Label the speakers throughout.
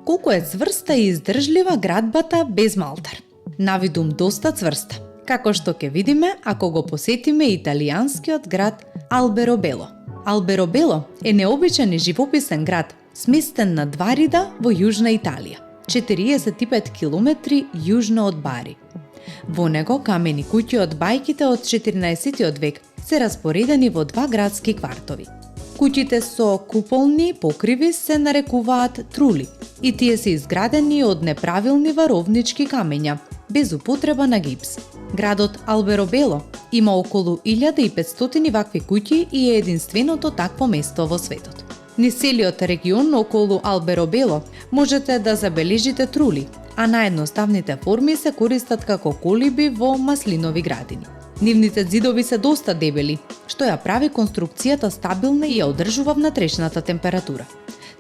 Speaker 1: Колку е цврста и издржлива градбата без малтар. Навидум доста цврста, како што ќе видиме ако го посетиме италијанскиот град Алберобело. Алберобело е необичен и живописен град, сместен на два рида во јужна Италија, 45 километри јужно од Бари. Во него камени куќи од бајките од 14 век се распоредени во два градски квартови. Куќите со куполни покриви се нарекуваат трули и тие се изградени од неправилни варовнички камења, без употреба на гипс. Градот Алберобело има околу 1500 вакви куќи и е единственото такво место во светот. Низ целиот регион околу Алберобело можете да забележите трули, а наједноставните форми се користат како колиби во маслинови градини. Нивните ѕидови се доста дебели, што ја прави конструкцијата стабилна и ја одржува внатрешната температура.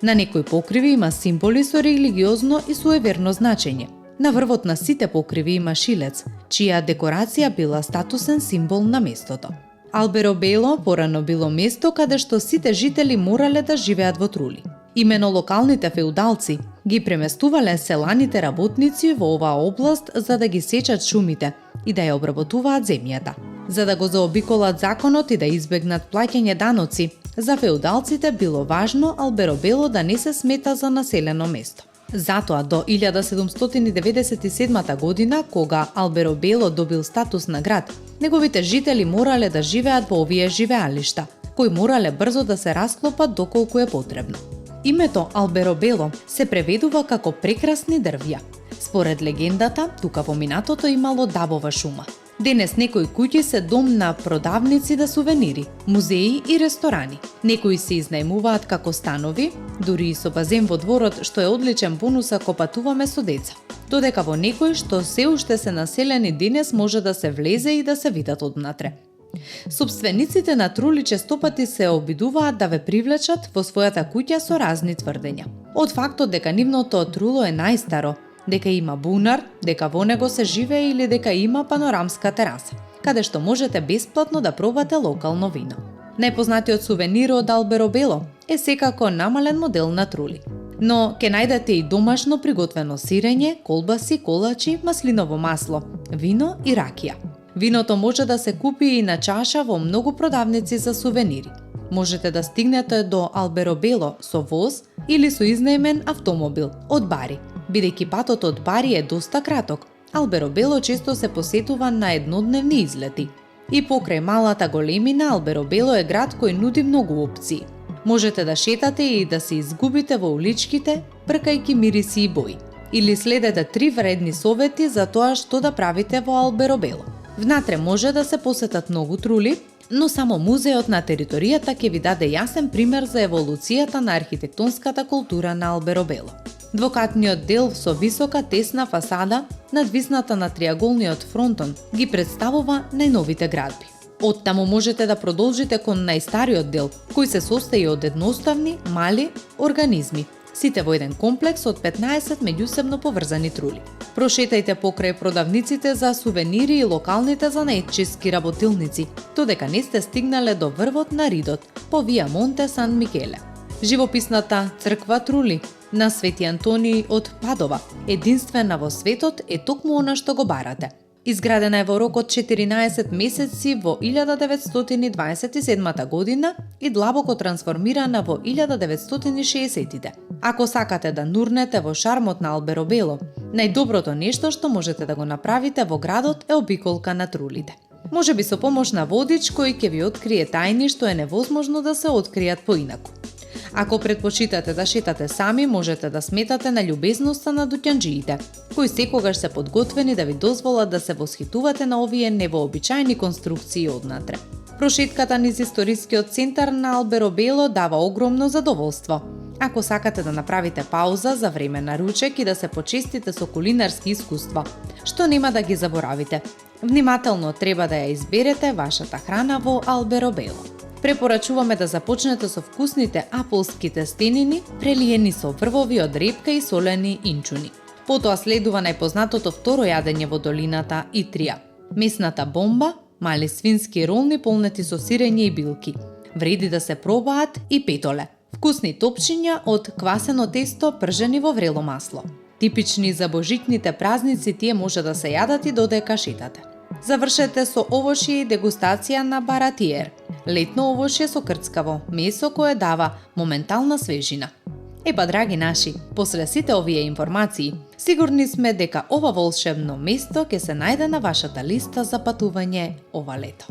Speaker 1: На некои покриви има символи со религиозно и суеверно значење. На врвот на сите покриви има шилец, чија декорација била статусен символ на местото. Алберобело порано било место каде што сите жители морале да живеат во трули. Имено локалните феудалци ги преместувале селаните работници во оваа област за да ги сечат шумите и да ја обработуваат земјата. За да го заобиколат законот и да избегнат плаќање даноци, за феудалците било важно Алберобело да не се смета за населено место. Затоа до 1797 година, кога Алберобело добил статус на град, неговите жители морале да живеат во овие живеалишта, кои морале брзо да се расклопат доколку е потребно. Името Алберобело се преведува како прекрасни дрвја. Според легендата, тука во минатото имало дабова шума. Денес некои куќи се дом на продавници за сувенири, музеи и ресторани. Некои се изнајмуваат како станови, дури и со базен во дворот, што е одличен бонус ако патуваме со деца. Додека во некои што се уште се населени денес може да се влезе и да се видат однатре. Собствениците на трули честопати се обидуваат да ве привлечат во својата куќа со разни тврдења. Од фактот дека нивното труло е најстаро, дека има бунар, дека во него се живее или дека има панорамска тераса, каде што можете бесплатно да пробате локално вино. Најпознатиот сувенир од Алберобело е секако намален модел на трули. Но ќе најдете и домашно приготвено сирење, колбаси, колачи, маслиново масло, вино и ракија. Виното може да се купи и на чаша во многу продавници за сувенири. Можете да стигнете до Алберобело со воз или со изнаемен автомобил од Бари. Бидејќи патот од Бари е доста краток, Алберобело често се посетува на еднодневни излети. И покрај малата големина, Алберобело е град кој нуди многу опции. Можете да шетате и да се изгубите во уличките, пркајќи мириси и бои. Или следете 3 вредни совети за тоа што да правите во Алберобело. Внатре може да се посетат многу трули, но само музеот на територијата ќе ви даде јасен пример за еволуцијата на архитектонската култура на Алберобело. Двокатниот дел со висока тесна фасада, надвисната на триаголниот фронтон, ги представува најновите градби. Оттаму можете да продолжите кон најстариот дел, кој се состои од едноставни, мали организми, сите во еден комплекс од 15 меѓусебно поврзани трули. Прошетајте покрај продавниците за сувенири и локалните занаетчиски работилници, додека не сте стигнале до врвот на ридот, по Вија Монте Сан Микеле. Живописната црква Трули на Свети Антониј од Падова, единствена во светот, е токму она што го барате. Изградена е во рок од 14 месеци во 1927 година и длабоко трансформирана во 1960-тите. Ако сакате да нурнете во шармот на Алберобело, најдоброто нешто што можете да го направите во градот е обиколка на трулите. Може би со помош на водич кој ќе ви открие тајни што е невозможно да се откријат поинаку. Ако предпочитате да шетате сами, можете да сметате на љубезноста на дуќанџиите, кои секогаш се подготвени да ви дозволат да се восхитувате на овие невообичаени конструкции однатре. Прошетката низ историскиот центар на Алберобело дава огромно задоволство. Ако сакате да направите пауза за време на ручек и да се почестите со кулинарски искуства, што нема да ги заборавите, внимателно треба да ја изберете вашата храна во Алберобело. Препорачуваме да започнете со вкусните аполски тестенини, прелиени со врвови од репка и солени инчуни. Потоа следува најпознатото второ јадење во долината Итрија – месната бомба, мали свински ролни полнети со сирење и билки. Вреди да се пробаат и петоле, Вкусни топчиња од квасено тесто пржени во врело масло. Типични за божитните празници, тие може да се јадат и додека шетате. Завршете со овошје и дегустација на баратиер. Летно овошје со крцкаво месо кое дава моментална свежина. Епа, драги наши, после сите овие информации, сигурни сме дека ова волшебно место ќе се најде на вашата листа за патување ова лето.